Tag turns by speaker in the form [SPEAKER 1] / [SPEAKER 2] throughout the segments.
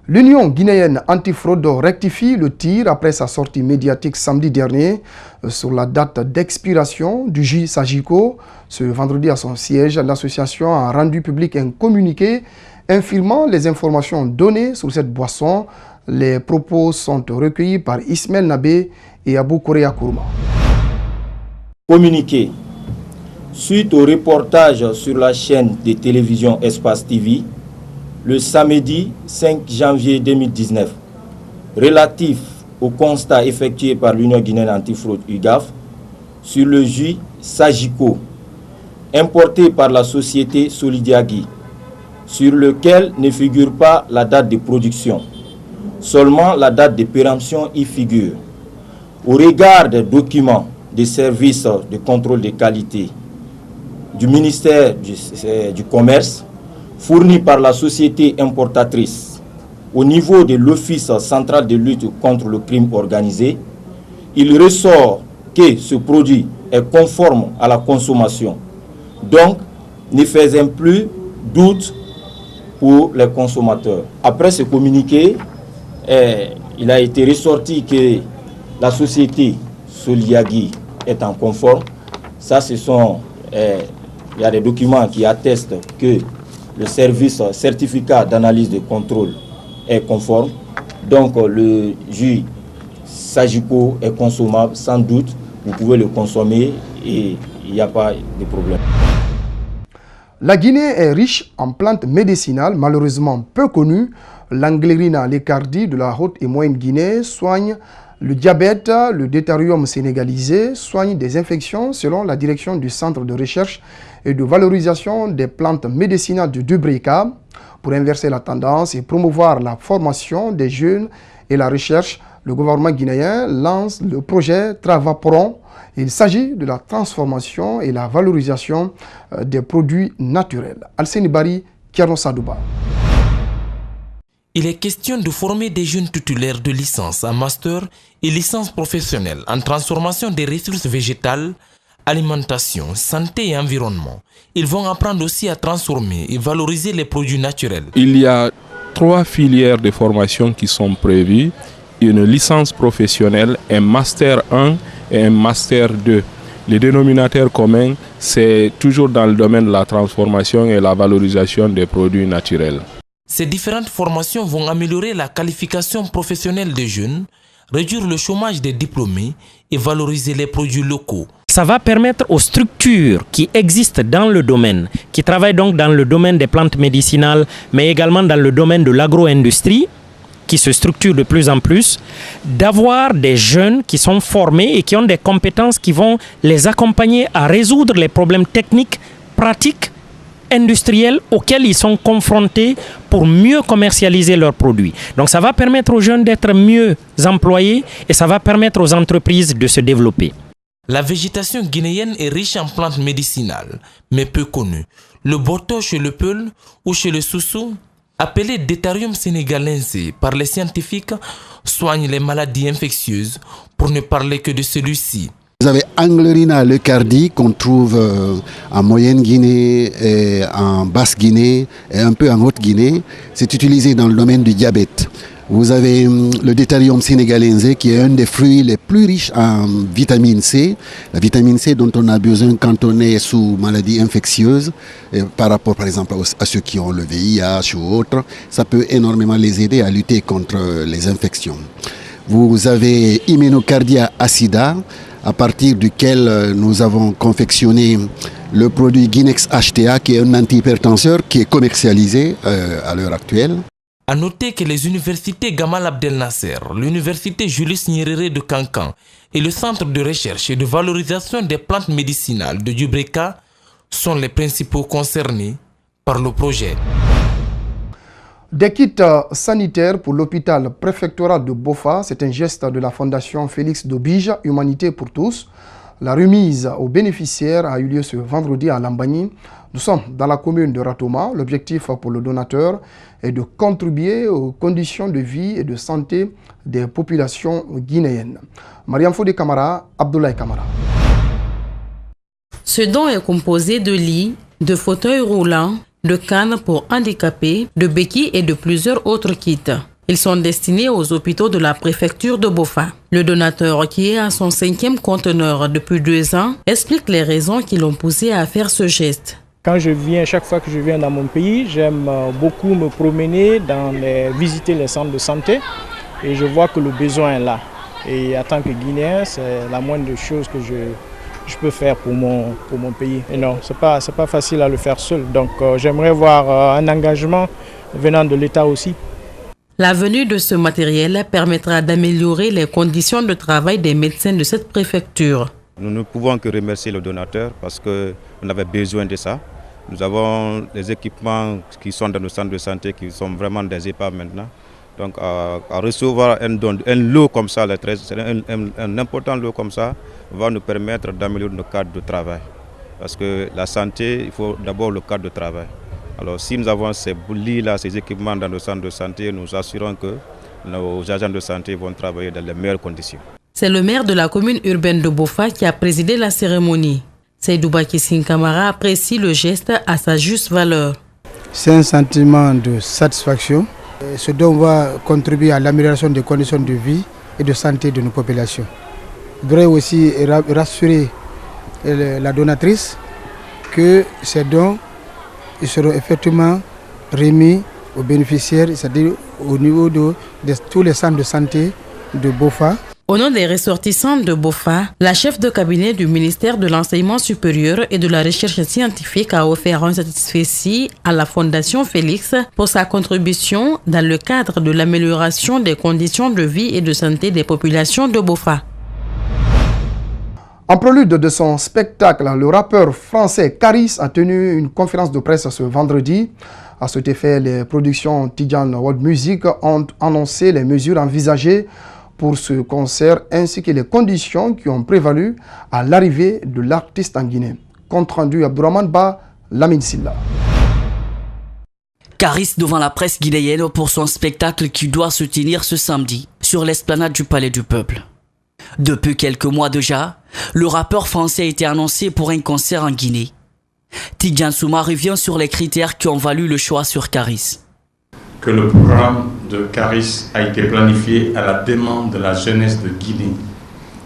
[SPEAKER 1] L'Union guinéenne antifraude rectifie le tir après sa sortie médiatique samedi dernier sur la date d'expiration du jus Sagico. Ce vendredi à son siège, l'association a rendu public un communiqué infirmant les informations données sur cette boisson. Les propos sont recueillis par Ismaël Nabé et Abou Korea Kourma.
[SPEAKER 2] Communiqué. Suite au reportage sur la chaîne de télévision Espace TV, le samedi 5 janvier 2019, relatif au constat effectué par l'Union guinéenne antifraude UGAF sur le jus Sagico, importé par la société Solidiagui, sur lequel ne figure pas la date de production, seulement la date de péremption y figure. Au regard des documents des services de contrôle de qualité du ministère du Commerce, fournis par la société importatrice au niveau de l'Office central de lutte contre le crime organisé, il ressort que ce produit est conforme à la consommation. Donc, ne faisant plus doute pour les consommateurs. Après ce communiqué, il a été ressorti que la société Solidiagui est en conforme. Ça, il y a des documents qui attestent que le service certificat d'analyse de contrôle est conforme. Donc le jus Sagico est consommable sans doute. Vous pouvez le consommer et il n'y a pas de problème.
[SPEAKER 1] La Guinée est riche en plantes médicinales, malheureusement peu connues. L'Anglérina lécardie de la Haute et Moyenne Guinée soigne le diabète, le deutérium sénégalisé soigne des infections selon la direction du Centre de recherche et de valorisation des plantes médicinales de Dubrika. Pour inverser la tendance et promouvoir la formation des jeunes et la recherche, le gouvernement guinéen lance le projet Travaporon. Il s'agit de la transformation et la valorisation des produits naturels. Alseni Bari, Kierno Sadouba.
[SPEAKER 3] Il est question de former des jeunes titulaires de licence en master et licence professionnelle en transformation des ressources végétales, alimentation, santé et environnement. Ils vont apprendre aussi à transformer et valoriser les produits naturels.
[SPEAKER 4] Il y a 3 filières de formation qui sont prévues, une licence professionnelle, un master 1 et un master 2. Les dénominateurs communs, c'est toujours dans le domaine de la transformation et la valorisation des produits naturels.
[SPEAKER 3] Ces différentes formations vont améliorer la qualification professionnelle des jeunes, réduire le chômage des diplômés et valoriser les produits locaux.
[SPEAKER 5] Ça va permettre aux structures qui existent dans le domaine, qui travaillent donc dans le domaine des plantes médicinales, mais également dans le domaine de l'agro-industrie, qui se structurent de plus en plus, d'avoir des jeunes qui sont formés et qui ont des compétences qui vont les accompagner à résoudre les problèmes techniques, pratiques, industriels auxquels ils sont confrontés pour mieux commercialiser leurs produits. Donc ça va permettre aux jeunes d'être mieux employés et ça va permettre aux entreprises de se développer.
[SPEAKER 3] La végétation guinéenne est riche en plantes médicinales, mais peu connues. Le boto chez le peul ou chez le soussou, appelé deutérium sénégalense par les scientifiques, soigne les maladies infectieuses, pour ne parler que de celui-ci.
[SPEAKER 6] Vous avez Anglérina lécardie qu'on trouve en Moyenne Guinée, et en Basse Guinée et un peu en Haute Guinée. C'est utilisé dans le domaine du diabète. Vous avez le deutérium sénégalense qui est un des fruits les plus riches en vitamine C. La vitamine C dont on a besoin quand on est sous maladie infectieuse, par rapport par exemple à ceux qui ont le VIH ou autre, ça peut énormément les aider à lutter contre les infections. Vous avez Hyménocardia acida, à partir duquel nous avons confectionné le produit Guinex HTA, qui est un antihypertenseur qui est commercialisé à l'heure actuelle.
[SPEAKER 3] A noter que les universités Gamal Abdel Nasser, l'université Julius Nyerere de Kankan et le centre de recherche et de valorisation des plantes médicinales de Dubrika sont les principaux concernés par le projet.
[SPEAKER 1] Des kits sanitaires pour l'hôpital préfectoral de Bofa, c'est un geste de la fondation Félix Dobige, Humanité pour tous. La remise aux bénéficiaires a eu lieu ce vendredi à Lambani. Nous sommes dans la commune de Ratoma. L'objectif pour le donateur est de contribuer aux conditions de vie et de santé des populations guinéennes. Mariam Fodé Kamara, Abdoulaye Kamara.
[SPEAKER 7] Ce don est composé de lits, de fauteuils roulants, de cannes pour handicapés, de béquilles et de plusieurs autres kits. Ils sont destinés aux hôpitaux de la préfecture de Bofa. Le donateur, qui est à son 5e conteneur depuis 2 ans, explique les raisons qui l'ont poussé à faire ce geste.
[SPEAKER 8] Chaque fois que je viens dans mon pays, j'aime beaucoup me promener, visiter les centres de santé et je vois que le besoin est là. Et en tant que Guinéen, c'est la moindre chose que je peux faire pour mon pays. Et non, c'est pas facile à le faire seul. Donc j'aimerais voir un engagement venant de l'État aussi.
[SPEAKER 7] La venue de ce matériel permettra d'améliorer les conditions de travail des médecins de cette préfecture.
[SPEAKER 9] Nous ne pouvons que remercier le donateur parce qu'on avait besoin de ça. Nous avons des équipements qui sont dans nos centres de santé qui sont vraiment des EHPAD maintenant. Donc à recevoir un lot comme ça, un important lot comme ça, va nous permettre d'améliorer nos cadres de travail. Parce que la santé, il faut d'abord le cadre de travail. Alors si nous avons ces lits-là, ces équipements dans nos centres de santé, nous assurons que nos agents de santé vont travailler dans les meilleures conditions.
[SPEAKER 7] C'est le maire de la commune urbaine de Bofa qui a présidé la cérémonie. Seydou Bakissine Kamara apprécie le geste à sa juste valeur.
[SPEAKER 10] C'est un sentiment de satisfaction. Ce don va contribuer à l'amélioration des conditions de vie et de santé de nos populations. Je voudrais aussi rassurer la donatrice que ces dons seront effectivement remis aux bénéficiaires, c'est-à-dire au niveau de tous les centres de santé de Bofa.
[SPEAKER 7] Au nom des ressortissants de Bofa, la chef de cabinet du ministère de l'Enseignement supérieur et de la Recherche scientifique a offert un satisfecit à la Fondation Félix pour sa contribution dans le cadre de l'amélioration des conditions de vie et de santé des populations de Bofa.
[SPEAKER 1] En prélude de son spectacle, le rappeur français Karis a tenu une conférence de presse ce vendredi. À cet effet, les productions Tidjane World Music ont annoncé les mesures envisagées pour ce concert ainsi que les conditions qui ont prévalu à l'arrivée de l'artiste en Guinée. Compte rendu Abdourahmane Ba, Lamine Silla.
[SPEAKER 11] Karis devant la presse guinéenne pour son spectacle qui doit se tenir ce samedi sur l'esplanade du Palais du Peuple. Depuis quelques mois déjà, le rappeur français a été annoncé pour un concert en Guinée. Tidjane Souma revient sur les critères qui ont valu le choix sur Karis.
[SPEAKER 12] Que le programme de Karis a été planifié à la demande de la jeunesse de Guinée.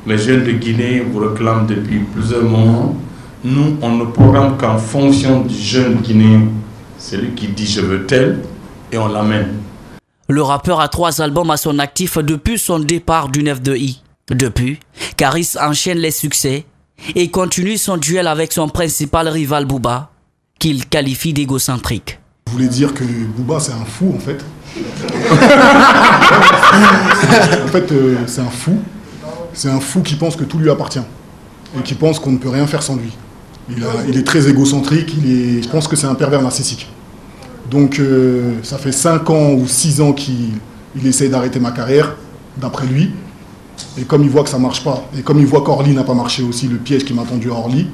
[SPEAKER 12] Les jeunes de Guinée vous réclament depuis plusieurs moments. Nous, on ne programme qu'en fonction du jeune Guinéen. C'est lui qui dit « je veux tel » et on l'amène.
[SPEAKER 11] Le rappeur a 3 albums à son actif depuis son départ du 9-2i. Depuis, Karis enchaîne les succès et continue son duel avec son principal rival Booba, qu'il qualifie d'égocentrique.
[SPEAKER 13] Je voulais dire que Booba c'est un fou en fait. En fait c'est un fou. C'est un fou qui pense que tout lui appartient. Et qui pense qu'on ne peut rien faire sans lui. Il est très égocentrique, je pense que c'est un pervers narcissique. Donc ça fait 5 ans ou 6 ans qu'il essaie d'arrêter ma carrière, d'après lui. Et comme il voit que ça ne marche pas, et comme il voit qu'Orly n'a pas marché aussi, le piège qui m'a tendu à Orly,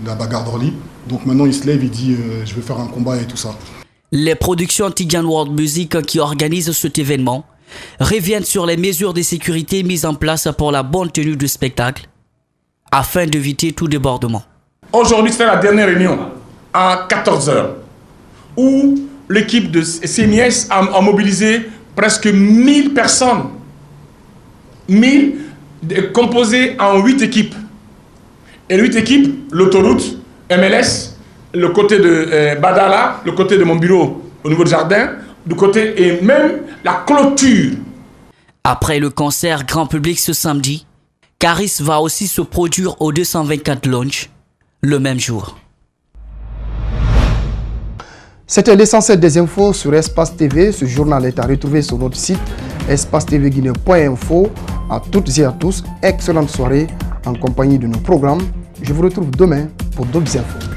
[SPEAKER 13] la bagarre d'Orly, donc maintenant il se lève, il dit je vais faire un combat et tout ça.
[SPEAKER 11] Les productions Tidjane World Music qui organisent cet événement reviennent sur les mesures de sécurité mises en place pour la bonne tenue du spectacle afin d'éviter tout débordement.
[SPEAKER 12] Aujourd'hui, c'est la dernière réunion à 14h où l'équipe de CNIS a mobilisé presque 1000 personnes. 1000 composées en 8 équipes. Et 8 équipes, l'autoroute, MLS, le côté de Badala, le côté de mon bureau au niveau du jardin, du côté et même la clôture.
[SPEAKER 11] Après le concert grand public ce samedi, Karis va aussi se produire au 224 Lounge le même jour.
[SPEAKER 1] C'était l'essentiel des infos sur Espace TV. Ce journal est à retrouver sur notre site espacetvguinée.info. À toutes et à tous, excellente soirée en compagnie de nos programmes. Je vous retrouve demain pour d'autres infos.